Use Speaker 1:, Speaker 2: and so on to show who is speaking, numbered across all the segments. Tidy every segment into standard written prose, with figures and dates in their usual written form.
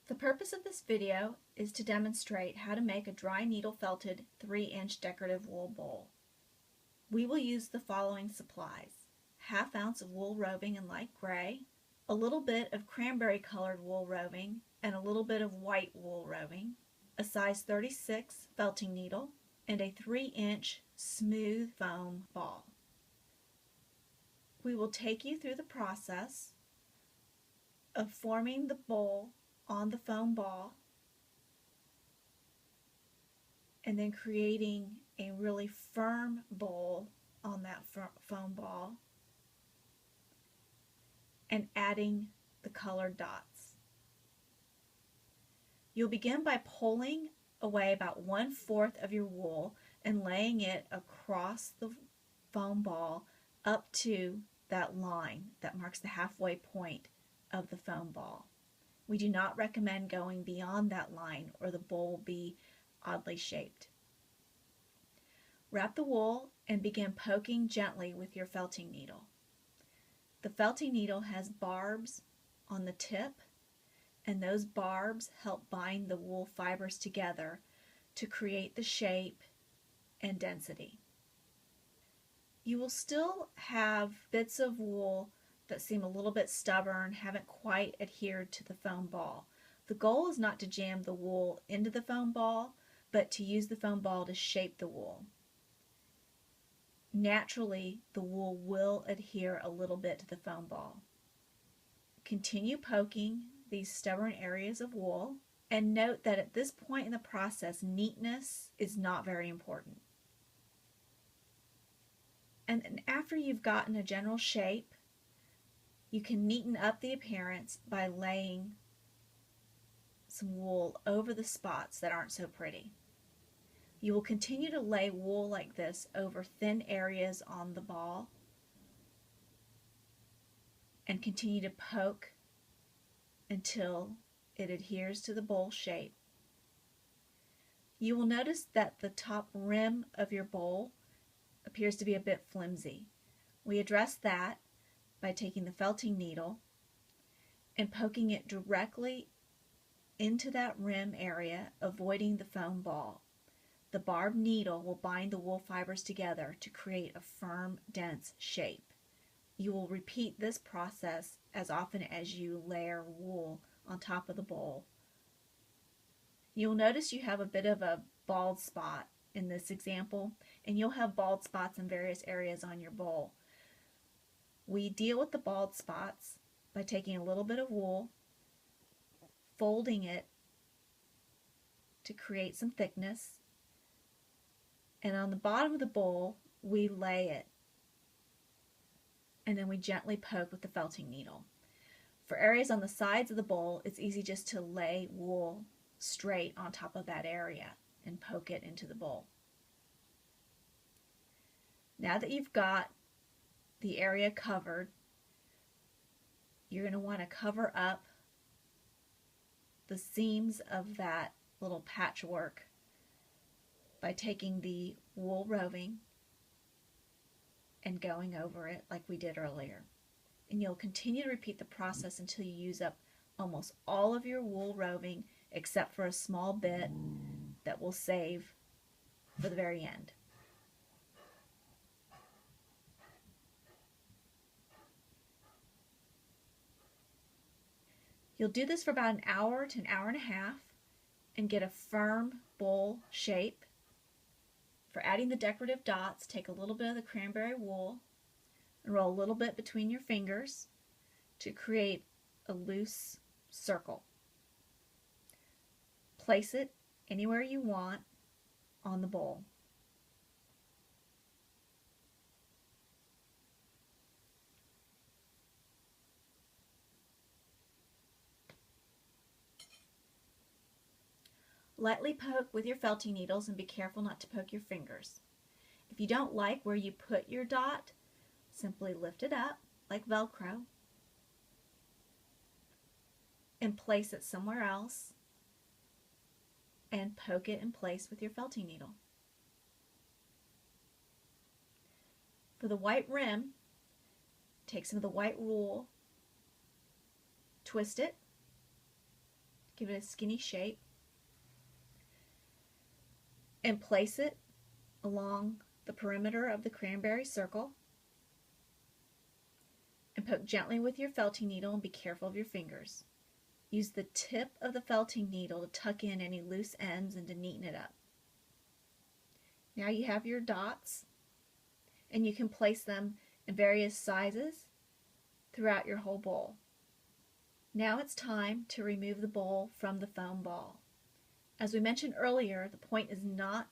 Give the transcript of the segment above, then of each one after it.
Speaker 1: The purpose of this video is to demonstrate how to make a dry needle felted 3-inch decorative wool bowl. We will use the following supplies: 1/2 ounce of wool roving in light gray, a little bit of cranberry colored wool roving, and a little bit of white wool roving, a size 36 felting needle, and a 3-inch smooth foam ball. We will take you through the process of forming the bowl on the foam ball and then creating a really firm bowl on that foam ball and adding the colored dots. You'll begin by pulling away about 1/4 of your wool and laying it across the foam ball up to that line that marks the halfway point of the foam ball. We do not recommend going beyond that line or the bowl will be oddly shaped. Wrap the wool and begin poking gently with your felting needle. The felting needle has barbs on the tip, and those barbs help bind the wool fibers together to create the shape and density. You will still have bits of wool that seem a little bit stubborn, haven't quite adhered to the foam ball. The goal is not to jam the wool into the foam ball, but to use the foam ball to shape the wool. Naturally, the wool will adhere a little bit to the foam ball. Continue poking these stubborn areas of wool, and note that at this point in the process, neatness is not very important. And after you've gotten a general shape, you can neaten up the appearance by laying some wool over the spots that aren't so pretty. You will continue to lay wool like this over thin areas on the ball and continue to poke until it adheres to the bowl shape. You will notice that the top rim of your bowl appears to be a bit flimsy. We address that by taking the felting needle and poking it directly into that rim area, avoiding the foam ball. The barbed needle will bind the wool fibers together to create a firm, dense shape. You will repeat this process as often as you layer wool on top of the bowl. You'll notice you have a bit of a bald spot in this example, and you'll have bald spots in various areas on your bowl. We deal with the bald spots by taking a little bit of wool, folding it to create some thickness, and on the bottom of the bowl we lay it, and then we gently poke with the felting needle. For areas on the sides of the bowl, it's easy just to lay wool straight on top of that area and poke it into the bowl. Now that you've got the area covered, you're going to want to cover up the seams of that little patchwork by taking the wool roving and going over it like we did earlier. And you'll continue to repeat the process until you use up almost all of your wool roving except for a small bit that we'll save for the very end. You'll do this for about an hour to an hour and a half and get a firm bowl shape. For adding the decorative dots, take a little bit of the cranberry wool and roll a little bit between your fingers to create a loose circle. Place it anywhere you want on the bowl. Lightly poke with your felting needles and be careful not to poke your fingers. If you don't like where you put your dot, simply lift it up like Velcro and place it somewhere else and poke it in place with your felting needle. For the white rim, take some of the white wool, twist it, give it a skinny shape, and place it along the perimeter of the cranberry circle, and poke gently with your felting needle and be careful of your fingers. Use the tip of the felting needle to tuck in any loose ends and to neaten it up. Now you have your dots, and you can place them in various sizes throughout your whole bowl. Now it's time to remove the bowl from the foam ball. As we mentioned earlier, the point is not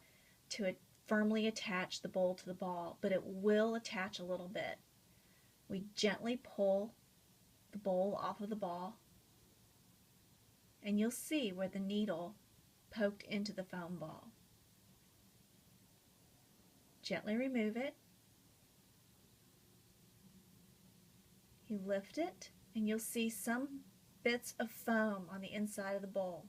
Speaker 1: to firmly attach the bowl to the ball, but it will attach a little bit. We gently pull the bowl off of the ball, and you'll see where the needle poked into the foam ball. Gently remove it. You lift it, and you'll see some bits of foam on the inside of the bowl.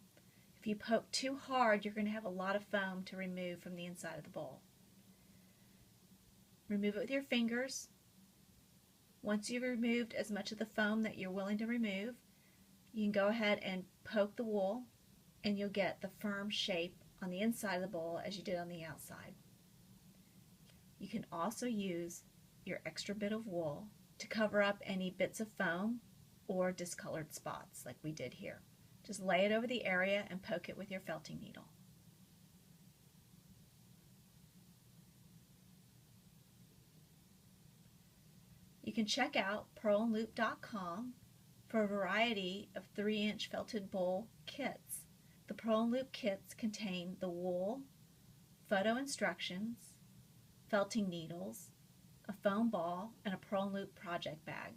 Speaker 1: If you poke too hard, you're going to have a lot of foam to remove from the inside of the bowl. Remove it with your fingers. Once you've removed as much of the foam that you're willing to remove, you can go ahead and poke the wool, and you'll get the firm shape on the inside of the bowl as you did on the outside. You can also use your extra bit of wool to cover up any bits of foam or discolored spots like we did here. Just lay it over the area and poke it with your felting needle. You can check out purlandloop.com for a variety of 3-inch felted bowl kits. The Purl and Loop kits contain the wool, photo instructions, felting needles, a foam ball, and a Purl and Loop project bag.